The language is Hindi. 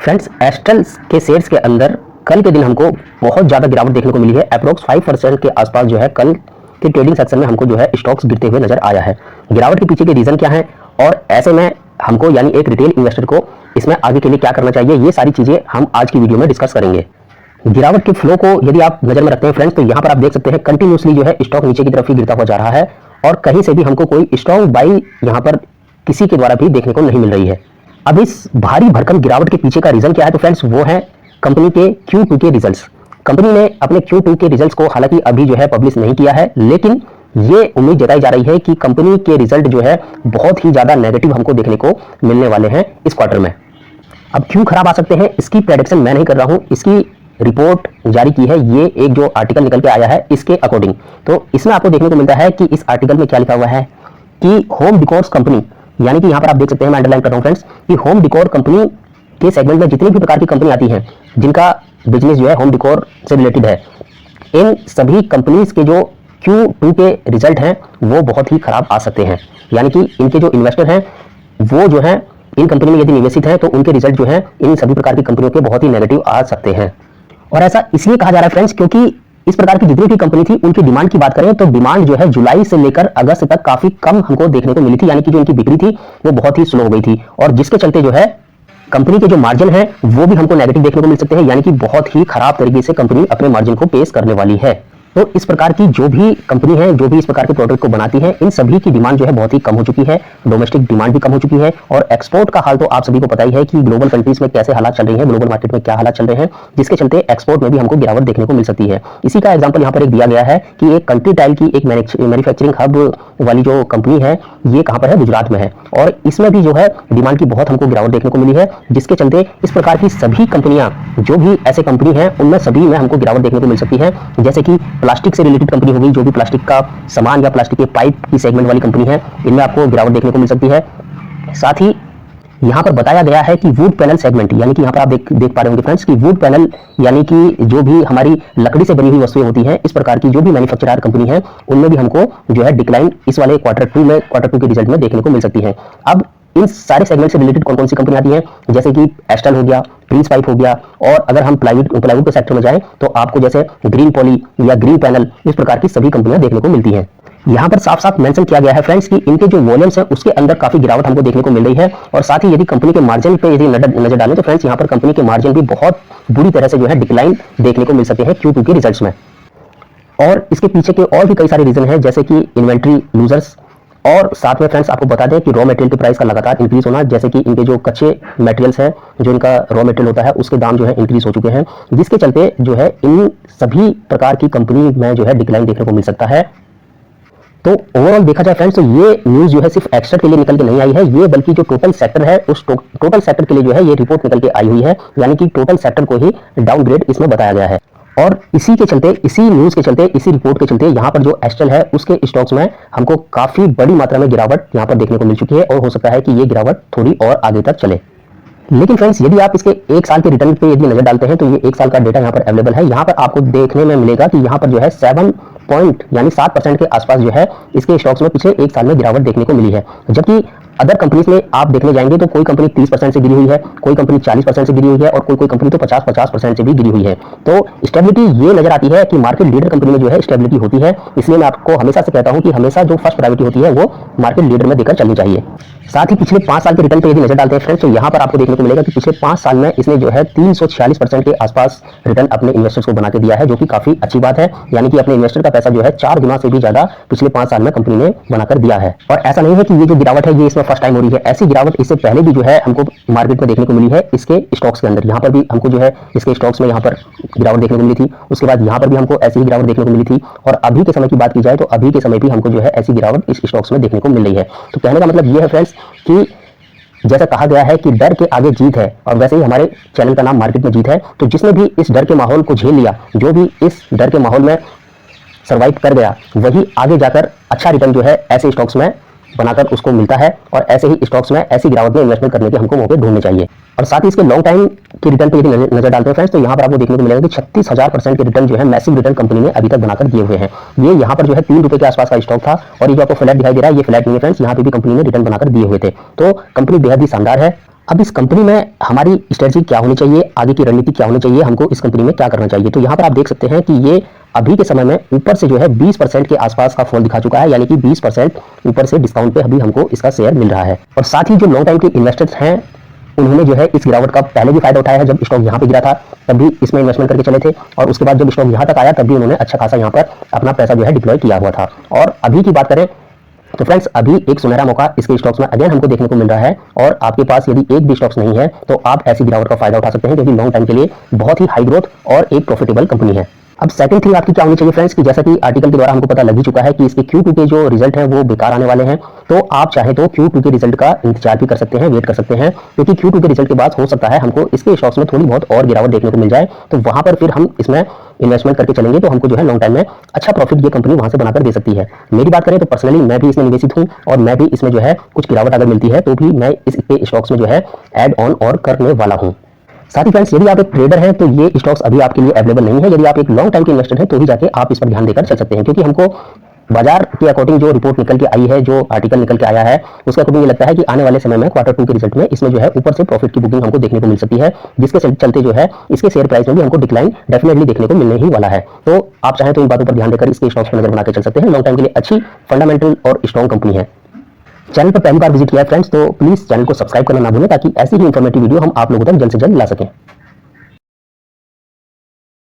फ्रेंड्स, एस्ट्रल के शेयर्स के अंदर कल के दिन हमको बहुत ज़्यादा गिरावट देखने को मिली है। अप्रोक्स 5% के आसपास जो है कल के ट्रेडिंग सेक्शन में हमको जो है स्टॉक्स गिरते हुए नजर आया है। गिरावट के पीछे के रीज़न क्या है और ऐसे में हमको यानी एक रिटेल इन्वेस्टर को इसमें आगे के लिए क्या करना चाहिए, ये सारी चीज़ें हम आज की वीडियो में डिस्कस करेंगे। गिरावट के फ्लो को यदि आप नजर में रखते हैं फ्रेंड्स, तो यहाँ पर आप देख सकते हैं कंटिन्यूसली जो है स्टॉक नीचे की तरफ ही गिरता हुआ जा रहा है और कहीं से भी हमको कोई स्ट्रॉन्ग बाई यहाँ पर किसी के द्वारा भी देखने को नहीं मिल रही है। अब इस भारी भरकम गिरावट के पीछे का रीजन क्या है, तो फ्रेंड्स वो है कंपनी के Q2 के रिजल्ट्स। कंपनी ने अपने Q2 के रिजल्ट्स को हालांकि अभी जो है पब्लिश नहीं किया है, लेकिन ये उम्मीद जताई जा रही है कि कंपनी के रिजल्ट जो है बहुत ही ज्यादा नेगेटिव हमको देखने को मिलने वाले हैं इस क्वार्टर में। अब क्यों खराब आ सकते हैं इसकी प्रेडिक्शन मैं नहीं कर रहा हूं, इसकी रिपोर्ट जारी की है ये एक जो आर्टिकल निकल के आया है इसके अकॉर्डिंग। तो इसमें आपको देखने को मिलता है कि इस आर्टिकल में क्या लिखा हुआ है कि होम डिकोर्स कंपनी, यानी कि यहां पर आप देख सकते हैं, मैं अंडरलाइन कर रहा हूं फ्रेंड्स, कि होम डिकोर कंपनी के सेगमेंट में जितनी भी प्रकार की कंपनी आती हैं जिनका बिजनेस जो है होम डिकोर से रिलेटेड है, इन सभी कंपनीज के जो Q2 के रिजल्ट हैं वो बहुत ही खराब आ सकते हैं। यानी कि इनके जो इन्वेस्टर हैं वो जो है इन कंपनी में यदि निवेशित हैं तो उनके रिजल्ट जो है इन सभी प्रकार की कंपनियों के बहुत ही नेगेटिव आ सकते हैं। और ऐसा इसलिए कहा जा रहा है फ्रेंड्स क्योंकि इस प्रकार की जितनी भी कंपनी थी उनकी डिमांड की बात करें तो डिमांड जो है जुलाई से लेकर अगस्त तक काफी कम हमको देखने को मिली थी, यानी कि जो इनकी बिक्री थी वो बहुत ही स्लो हो गई थी और जिसके चलते जो है कंपनी के जो मार्जिन है वो भी हमको नेगेटिव देखने को मिल सकते हैं, यानी कि बहुत ही खराब तरीके से कंपनी अपने मार्जिन को पेश करने वाली है। तो इस प्रकार की जो भी कंपनी है, जो भी इस प्रकार के प्रोडक्ट को बनाती है, इन सभी की डिमांड जो है बहुत ही कम हो चुकी है। डोमेस्टिक डिमांड भी कम हो चुकी है और एक्सपोर्ट का हाल तो आप सभी को पता ही है कि ग्लोबल कंट्रीज में कैसे हालात चल रही हैं, ग्लोबल मार्केट में क्या हालात चल रहे हैं, जिसके चलते एक्सपोर्ट में भी हमको गिरावट देखने को मिल सकती है। इसी का एग्जाम्पल यहाँ पर एक दिया गया है कि एक कंट्री टाइल की एक मैन्युफैक्चरिंग हब वाली जो कंपनी है ये कहाँ पर है, गुजरात में है, और इसमें भी जो है डिमांड की बहुत हमको गिरावट देखने को मिली है, जिसके चलते इस प्रकार की सभी कंपनियां जो भी ऐसे कंपनी हैं उनमें सभी में हमको गिरावट देखने को मिल सकती है। जैसे कि प्लास्टिक से रिलेटेड कंपनी होगी, जो भी प्लास्टिक का सामान या प्लास्टिक के पाइप की सेगमेंट वाली कंपनी है, इनमें आपको गिरावट देखने को मिल सकती है। साथ ही यहाँ पर बताया गया है कि वुड पैनल सेगमेंट, यानी कि यहाँ पर आप देख पा रहे होंगे फ्रेंड्स कि वुड पैनल यानी कि जो भी हमारी लकड़ी से बनी हुई वस्तुएं होती हैं, इस प्रकार की जो भी मैन्युफैक्चरर कंपनी है उनमें भी हमको जो है डिक्लाइन इस वाले क्वार्टर टू के रिजल्ट में देखने को मिल सकती है। अब इन सारे सेगमेंट से रिलेटेड कौन कौन सी कंपनी आती है, जैसे कि एस्ट्रल हो गया, प्रिंस पाइप हो गया, और अगर हम प्लाईवुड के सेक्टर में जाएं तो आपको जैसे ग्रीन पॉली या ग्रीन पैनल, इस प्रकार की सभी कंपनियां देखने को मिलती हैं। यहाँ पर साफ साफ मेंशन किया गया है फ्रेंड्स कि इनके जो वॉल्यूम्स है उसके अंदर काफी गिरावट हमको देखने को मिल रही है। और साथ ही यदि कंपनी के मार्जिन पे यदि नजर डालें तो फ्रेंड्स यहाँ पर कंपनी के मार्जिन भी बहुत बुरी तरह से जो है डिक्लाइन देखने को मिल सकते हैं Q2 के रिजल्ट्स में। और इसके पीछे के और भी कई सारे रीजन है, जैसे कि इन्वेंट्री लूजर्स, और साथ में फ्रेंड्स आपको बता दें कि रॉ मटेरियल के प्राइस का लगातार इंक्रीज होना, जैसे कि इनके जो कच्चे मटेरियल्स हैं, जो इनका रॉ मटेरियल होता है उसके दाम जो है इंक्रीज हो चुके हैं, जिसके चलते जो है इन सभी प्रकार की कंपनी में जो है डिक्लाइन देखने को मिल सकता है। तो ओवरऑल देखा जाए फ्रेंड्स तो ये न्यूज जो है सिर्फ एक्स्ट्रा के लिए निकल के नहीं आई है, ये बल्कि जो टोटल सेक्टर है उस टोटल सेक्टर के लिए जो है ये रिपोर्ट निकल के आई हुई है, यानी कि टोटल सेक्टर को ही डाउनग्रेड इसमें बताया गया है। और इसी के चलते, इसी न्यूज के चलते, इसी रिपोर्ट के चलते यहाँ पर जो एस्ट्रल है उसके स्टॉक्स में हमको काफी बड़ी मात्रा में गिरावट यहाँ पर देखने को मिल चुकी है और हो सकता है कि ये गिरावट थोड़ी और आगे तक चले। लेकिन फ्रेंड्स यदि आप इसके एक साल के रिटर्न पे यदि नजर डालते हैं तो ये एक साल का डेटा यहाँ पर अवेलेबल है। यहाँ पर आपको देखने में मिलेगा कि यहाँ पर जो है 7% के आसपास जो है इसके स्टॉक्स में पिछले एक साल में गिरावट देखने को मिली है, जबकि अदर कंपनीज में आप देखने जाएंगे तो कोई कंपनी 30% से गिरी हुई है, कोई कंपनी 40% से गिरी हुई है और कोई कंपनी तो 50% से भी गिरी हुई है। तो स्टेबिलिटी ये नजर आती है कि मार्केट लीडर कंपनी में जो है स्टेबिलिटी होती है। इसलिए मैं आपको हमेशा से कहता हूं कि हमेशा जो फर्स्ट प्रायोरिटी होती है वो मार्केट लीडर में देकर चलनी चाहिए। साथ ही पिछले 5 साल के रिटर्न पे यदि नजर डालते हैं फ्रेंड्स तो यहाँ पर आपको देखने को मिलेगा कि पिछले 5 साल में इसने जो है 346% के आसपास रिटर्न अपने इन्वेस्टर्स को बना के दिया है, जो कि काफी अच्छी बात है। यानी कि अपने इन्वेस्टर का पैसा जो है 4 गुना से भी ज्यादा पिछले 5 साल में कंपनी ने बनाकर दिया है। और ऐसा नहीं है कि ये जो गिरावट है ये इसमें फर्स्ट टाइम हो रही है, ऐसी गिरावट इससे पहले भी जो है हमको मार्केट में देखने को मिली है इसके स्टॉक्स के अंदर। यहाँ पर भी हमको जो है इसके स्टॉक्स में यहाँ पर गिरावट देखने को मिली थी, उसके बाद यहाँ पर भी हमको ऐसी ही गिरावट देखने को मिली थी, और अभी के समय की बात की जाए तो अभी के समय भी हमको जो है ऐसी गिरावट इस स्टॉक्स में देखने को मिल रही है। तो कहने का मतलब ये है फ्रेंड्स कि जैसा कहा गया है कि डर के आगे जीत है, और वैसे ही हमारे चैनल का नाम मार्केट में जीत है। तो जिसने भी इस डर के माहौल को झेल लिया, जो भी इस डर के माहौल में सर्वाइव कर गया, वही आगे जाकर अच्छा रिटर्न जो है ऐसे स्टॉक्स में बनाकर उसको मिलता है। और ऐसे ही स्टॉक्स में ऐसी गिरावट में इन्वेस्टमेंट करने के हमको मौके ढूंढने चाहिए। और साथ ही इसके लॉन्ग टाइम के रिटर्न पे यदि नजर डालते हैं फ्रेंड्स तो यहाँ पर आपको देखने को मिलेगा कि 36,000% के रिटर्न जो है मैसिव रिटर्न कंपनी ने अभी तक बनाकर दिए हुए हैं। ये यहाँ पर जो है 3 रुपए के आसपास का स्टॉक था, और ये जो आपको फ्लैट दिखाई दे रहा है ये फ्लैट नहीं है फ्रेंड्स, यहाँ पे भी कंपनी ने रिटर्न बनाकर दिए हुए थे। तो कंपनी बेहद ही शानदार है। अब इस कंपनी में हमारी स्ट्रेटजी क्या होनी चाहिए, आगे की रणनीति क्या होनी चाहिए, हमको इस कंपनी में क्या करना चाहिए। तो यहाँ पर आप देख सकते हैं कि ये अभी के समय में ऊपर से जो है 20% के आसपास का फॉल दिखा चुका है, यानी कि 20% ऊपर से डिस्काउंट पे अभी हमको इसका शेयर मिल रहा है। और साथ ही जो लॉन्ग टाइम के इन्वेस्टर्स हैं उन्होंने जो है इस गिरावट का पहले भी फायदा उठाया है। जब स्टॉक यहाँ पे गिरा था तब भी इसमें इन्वेस्टमेंट करके चले थे, और उसके बाद जब स्टॉक यहाँ तक आया तब भी उन्होंने अच्छा खासा यहाँ पर अपना पैसा जो है डिप्लॉय किया हुआ था। और अभी की बात करें तो फ्रेंड्स अभी एक सुनहरा मौका इसके स्टॉक्स में अगेन हमको देखने को मिल रहा है, और आपके पास यदि एक भी स्टॉक्स नहीं है तो आप ऐसी गिरावट का फायदा उठा सकते हैं, क्योंकि लॉन्ग टाइम के लिए बहुत ही हाई ग्रोथ और एक प्रॉफिटेबल कंपनी है। अब सेकंड थिंग आपकी क्या होनी चाहिए फ्रेंड्स, कि जैसा कि आर्टिकल के द्वारा हमको पता लग ही चुका है कि इसके Q2 के जो रिजल्ट हैं वो बेकार आने वाले हैं, तो आप चाहे तो Q2 के रिजल्ट का इंतजार भी कर सकते हैं, वेट कर सकते हैं, क्योंकि Q2 के रिजल्ट के बाद हो सकता है हमको इसके स्टॉक्स में थोड़ी बहुत और गिरावट देखने को मिल जाए, तो वहां पर फिर हम इसमें इन्वेस्टमेंट करके चलेंगे तो हमको जो है लॉन्ग टाइम में अच्छा प्रॉफिट ये कंपनी वहां से बनाकर दे सकती है। मेरी बात करें तो पर्सनली मैं भी इसमें निवेशित हूं, और मैं भी इसमें जो है कुछ गिरावट अगर मिलती है तो भी मैं इसके स्टॉक्स में जो है ऐड ऑन और करने वाला हूं। साथ ही फ्रेंड्स यदि आप एक ट्रेडर हैं तो ये स्टॉक्स अभी आपके लिए अवेलेबल नहीं है, यदि आप एक लॉन्ग टाइम के इन्वेस्टर हैं तो ही जाके आप इस पर ध्यान देकर चल सकते हैं, क्योंकि हमको बाजार के अकॉर्डिंग जो रिपोर्ट निकल के आई है, जो आर्टिकल निकल के आया है, उसके अकॉर्डिंग ये लगता है कि आने वाले समय में Q2 के रिजल्ट में इसमें जो है ऊपर से प्रॉफिट की बुकिंग हमको देखने को मिल सकती है, जिसके चलते जो है इसके शेयर प्राइस में भी हमको डिक्लाइन डेफिनेटली देखने को मिलने ही वाला है। तो आप चाहें तो इन बातों पर ध्यान देकर इसके स्टॉक्स पर नजर बना के चल सकते हैं। लॉन्ग टाइम के लिए अच्छी फंडामेंटल और स्ट्रॉन्ग कंपनी है। चैनल पर पहली बार विजिट किया है फ्रेंड्स तो प्लीज चैनल को सब्सक्राइब करना ना भूलें, ताकि ऐसी ही इंफॉर्मेटिव वीडियो हम आप लोगों तक जल्द से जल्द ला सकें।